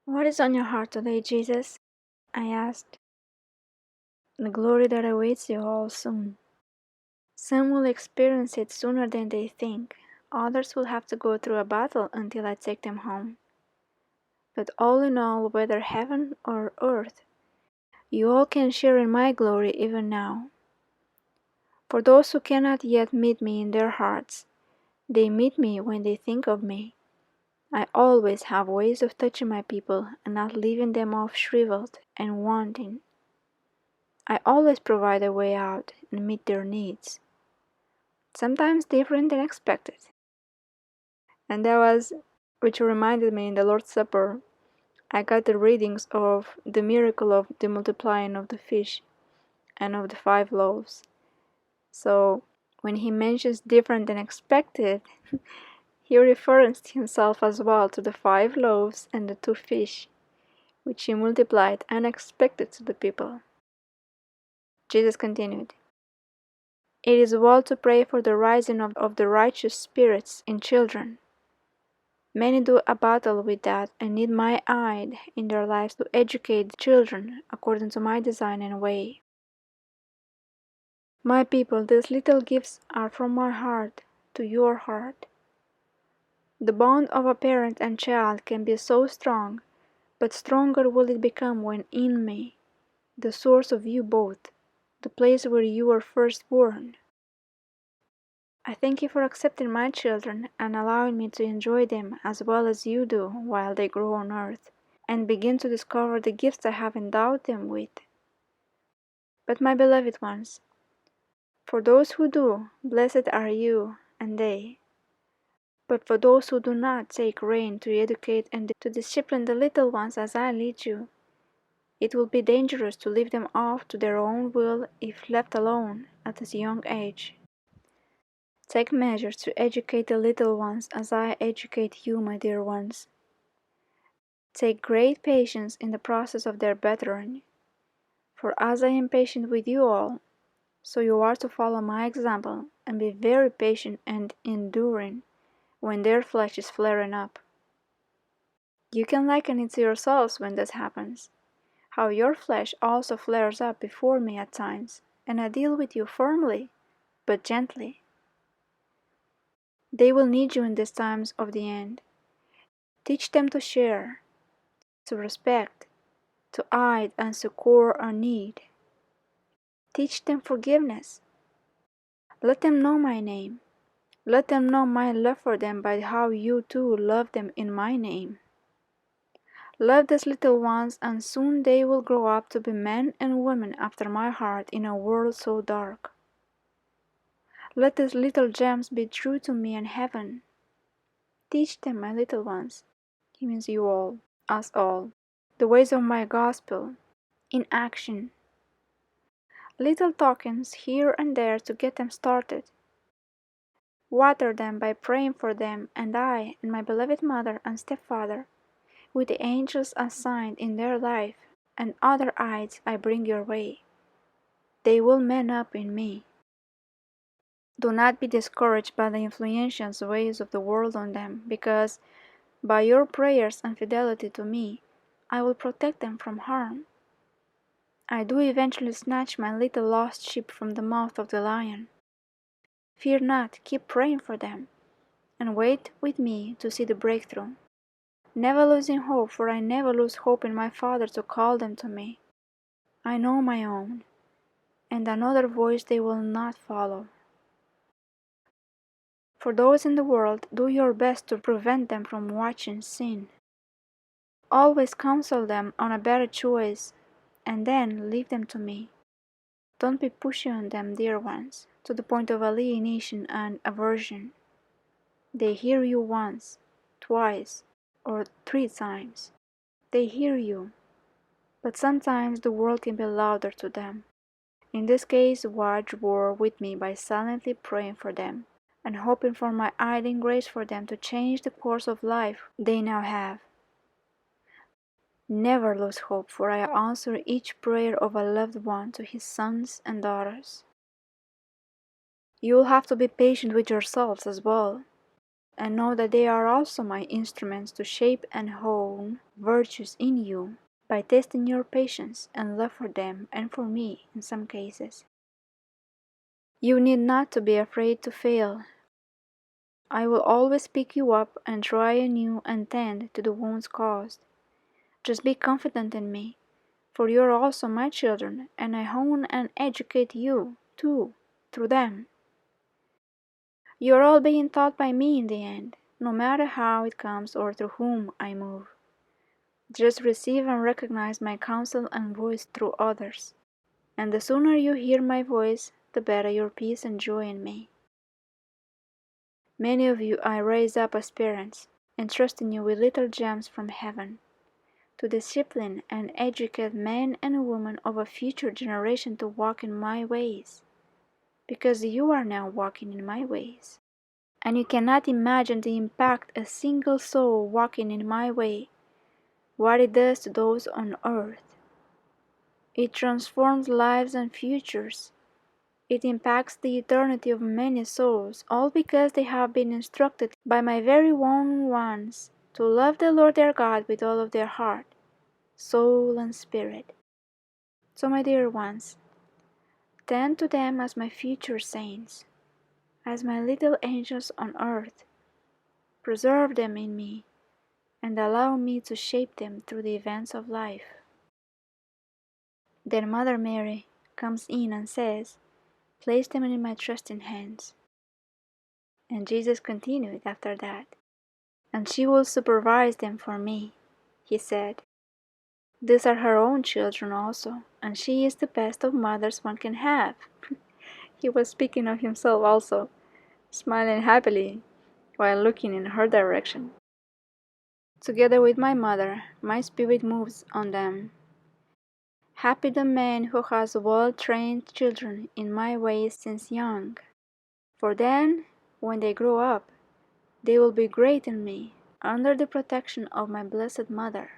What is on your heart today, Jesus? I asked. The glory that awaits you all soon. Some will experience it sooner than they think. Others will have to go through a battle until I take them home. But all in all, whether heaven or earth, you all can share in my glory even now. For those who cannot yet meet me in their hearts, they meet me when they think of me. I always have ways of touching my people and not leaving them off shriveled and wanting. I always provide a way out and meet their needs, sometimes different than expected. And that was, which reminded me in the Lord's Supper, I got the readings of the miracle of the multiplying of the fish and of the 5 loaves. So when he mentions different than expected, he refers himself as well to the 5 loaves and the 2 fish, which he multiplied unexpected to the people. Jesus continued, "It is well to pray for the rising of the righteous spirits in children. Many do a battle with that and need my aid in their lives to educate the children according to my design and way. My people, these little gifts are from my heart to your heart. The bond of a parent and child can be so strong, but stronger will it become when in me, the source of you both, the place where you were first born. I thank you for accepting my children and allowing me to enjoy them as well as you do while they grow on earth, and begin to discover the gifts I have endowed them with. But my beloved ones, for those who do, blessed are you and they. But for those who do not take rein to educate and to discipline the little ones as I lead you, it will be dangerous to leave them off to their own will if left alone at this young age. Take measures to educate the little ones as I educate you, my dear ones. Take great patience in the process of their bettering, for as I am patient with you all, so you are to follow my example and be very patient and enduring when their flesh is flaring up. You can liken it to yourselves when this happens, how your flesh also flares up before me at times, and I deal with you firmly, but gently. They will need you in these times of the end. Teach them to share, to respect, to aid and succor our need. Teach them forgiveness. Let them know my name. Let them know my love for them by how you too love them in my name. Love these little ones, and soon they will grow up to be men and women after my heart in a world so dark. Let these little gems be true to me in heaven. Teach them, my little ones. He means you all, us all, the ways of my gospel, in action. Little tokens here and there to get them started. Water them by praying for them, and I and my beloved mother and stepfather, with the angels assigned in their life, and other aids I bring your way. They will man up in me. Do not be discouraged by the influential ways of the world on them, because by your prayers and fidelity to me, I will protect them from harm. I do eventually snatch my little lost sheep from the mouth of the lion. Fear not, keep praying for them, and wait with me to see the breakthrough. Never losing hope, for I never lose hope in my Father to call them to me. I know my own, and another voice they will not follow. For those in the world, do your best to prevent them from watching sin. Always counsel them on a better choice, and then leave them to me. Don't be pushy on them, dear ones, to the point of alienation and aversion. They hear you once, twice, or 3 times. They hear you, but sometimes the world can be louder to them. In this case, wage war with me by silently praying for them, and hoping for my aiding grace for them to change the course of life they now have. Never lose hope, for I answer each prayer of a loved one to his sons and daughters. You will have to be patient with yourselves as well. and know that they are also my instruments to shape and hone virtues in you by testing your patience and love for them and for me in some cases. You need not to be afraid to fail. I will always pick you up and try anew and tend to the wounds caused. Just be confident in me, for you are also my children, and I hone and educate you, too, through them. You are all being taught by me in the end, no matter how it comes or through whom I move. Just receive and recognize my counsel and voice through others, and the sooner you hear my voice, the better your peace and joy in me. Many of you I raise up as parents, entrusting you with little gems from heaven, to discipline and educate men and women of a future generation to walk in my ways, because you are now walking in my ways. And you cannot imagine the impact a single soul walking in my way, what it does to those on earth. It transforms lives and futures. It impacts the eternity of many souls, all because they have been instructed by my very own ones to love the Lord their God with all of their heart, soul, and spirit. So, my dear ones, tend to them as my future saints, as my little angels on earth. Preserve them in me, and allow me to shape them through the events of life. Then Mother Mary comes in and says, "Place them in my trusting hands." And Jesus continued after that, "And she will supervise them for me," he said. "These are her own children also, and she is the best of mothers one can have." He was speaking of himself also, smiling happily while looking in her direction. Together with my mother, my spirit moves on them. Happy the man who has well-trained children in my ways since young, for then, when they grow up, they will be great in me, under the protection of my blessed mother.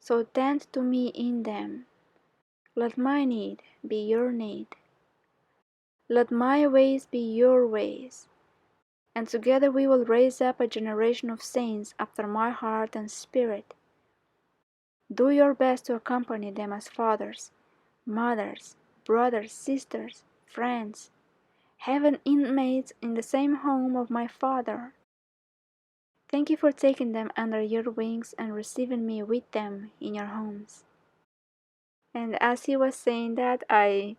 So tend to me in them. Let my need be your need. Let my ways be your ways, and together we will raise up a generation of saints after my heart and spirit. Do your best to accompany them as fathers, mothers, brothers, sisters, friends, heaven inmates in the same home of my Father. Thank you for taking them under your wings and receiving me with them in your homes. And as he was saying that, I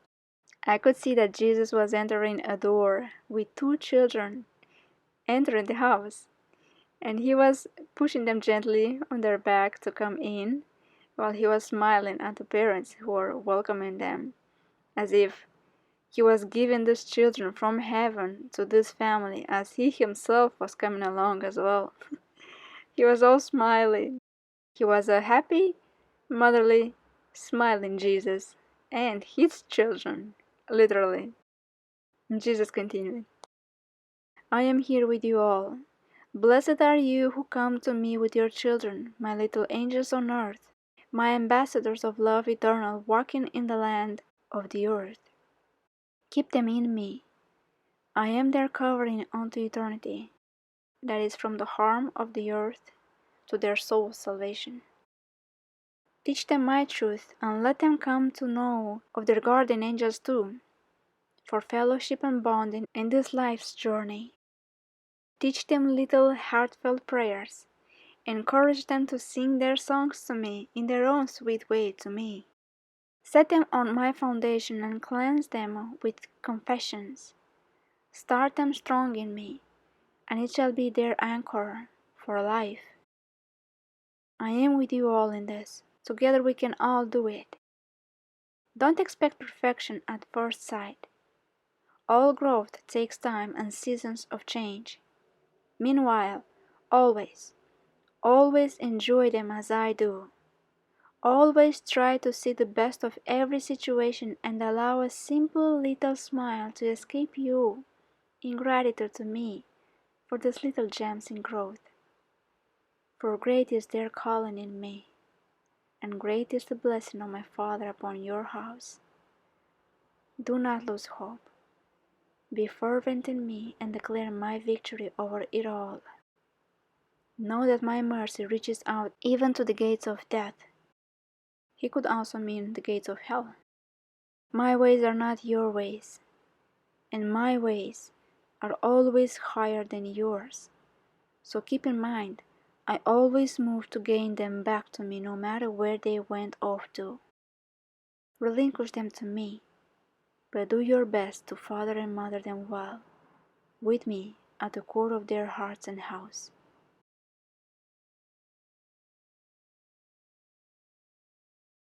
could see that Jesus was entering a door with two children entering the house, and he was pushing them gently on their back to come in, while he was smiling at the parents who were welcoming them, as if he was giving these children from heaven to this family as he himself was coming along as well. He was all smiling. He was a happy, motherly, smiling Jesus and his children, literally. And Jesus continued, "I am here with you all. Blessed are you who come to me with your children, my little angels on earth, my ambassadors of love eternal, walking in the land of the earth. Keep them in me. I am their covering unto eternity, that is from the harm of the earth to their soul's salvation. Teach them my truth, and let them come to know of their guardian angels too, for fellowship and bonding in this life's journey. Teach them little heartfelt prayers. Encourage them to sing their songs to me in their own sweet way to me. Set them on my foundation and cleanse them with confessions. Start them strong in me, and it shall be their anchor for life. I am with you all in this. Together we can all do it. Don't expect perfection at first sight. All growth takes time and seasons of change. Meanwhile, always, always enjoy them as I do. Always try to see the best of every situation and allow a simple little smile to escape you in gratitude to me for these little gems in growth. For great is their calling in me, and great is the blessing of my Father upon your house. Do not lose hope. Be fervent in me and declare my victory over it all. Know that my mercy reaches out even to the gates of death. He could also mean the gates of hell. My ways are not your ways, and my ways are always higher than yours. So keep in mind, I always move to gain them back to me no matter where they went off to. Relinquish them to me, but do your best to father and mother them well, with me at the core of their hearts and house.